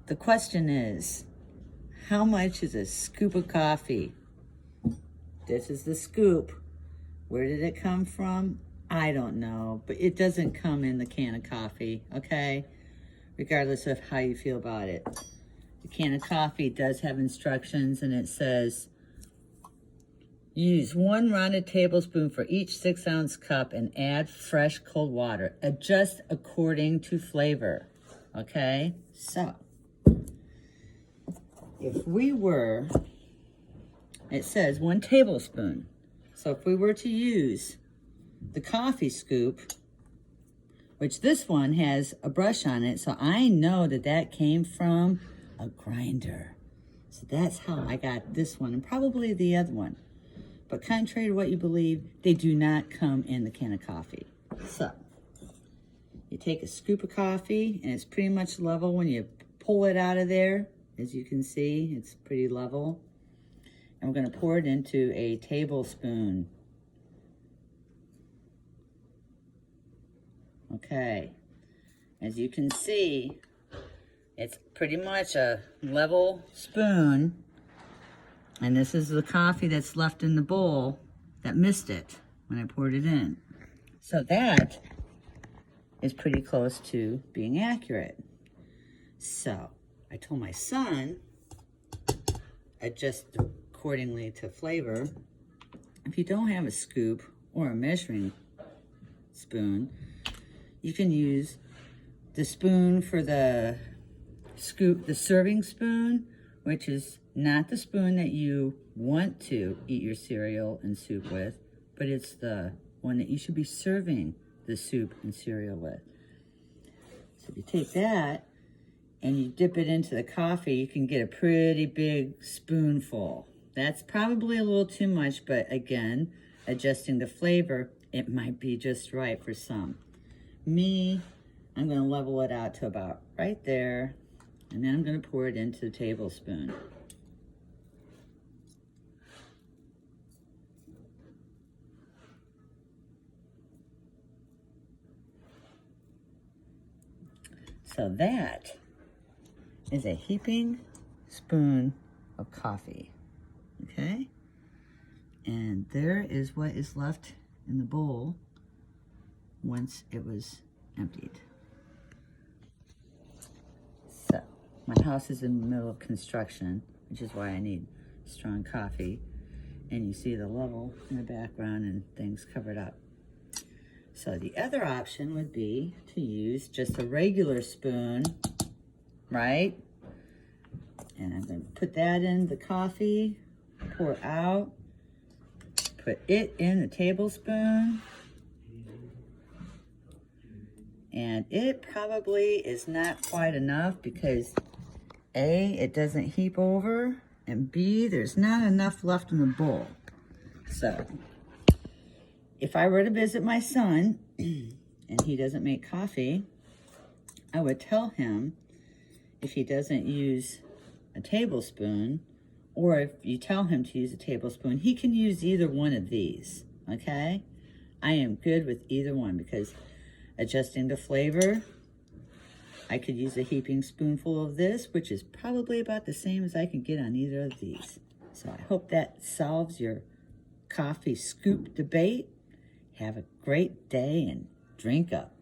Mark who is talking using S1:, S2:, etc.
S1: the question is, how much is a scoop of coffee? This is the scoop. Where did it come from? I don't know, but it doesn't come in the can of coffee, okay? Regardless of how you feel about it. The can of coffee does have instructions, and it says, use 1 rounded tablespoon for each 6-ounce cup and add fresh cold water. Adjust according to flavor, okay? So, if we were, it says 1 tablespoon. So if we were to use the coffee scoop, which this one has a brush on it, so I know that that came from a grinder. So that's how I got this one, and probably the other one. But contrary to what you believe, they do not come in the can of coffee. So, you take a scoop of coffee, and it's pretty much level when you pull it out of there. As you can see, it's pretty level. And we're going to pour it into a tablespoon. Okay. As you can see, it's pretty much a level spoon. And this is the coffee that's left in the bowl that missed it when I poured it in. So that is pretty close to being accurate. So I told my son, adjust accordingly to flavor. If you don't have a scoop or a measuring spoon, you can use the spoon for the scoop, the serving spoon, which is not the spoon that you want to eat your cereal and soup with, but it's the one that you should be serving the soup and cereal with. So if you take that and you dip it into the coffee, you can get a pretty big spoonful. That's probably a little too much, but again, adjusting the flavor, it might be just right for some. Me, I'm going to level it out to about right there, and then I'm going to pour it into the tablespoon. So that is a heaping spoon of coffee, okay? And there is what is left in the bowl once it was emptied. So, my house is in the middle of construction, which is why I need strong coffee. And you see the level in the background and things covered up. So the other option would be to use just a regular spoon, right? And I'm going to put that in the coffee, pour out, put it in the tablespoon. And it probably is not quite enough because A, it doesn't heap over, and B, there's not enough left in the bowl. So, if I were to visit my son and he doesn't make coffee, I would tell him if he doesn't use a tablespoon, or if you tell him to use a tablespoon, he can use either one of these, okay? I am good with either one because adjusting the flavor, I could use a heaping spoonful of this, which is probably about the same as I can get on either of these. So I hope that solves your coffee scoop debate. Have a great day and drink up.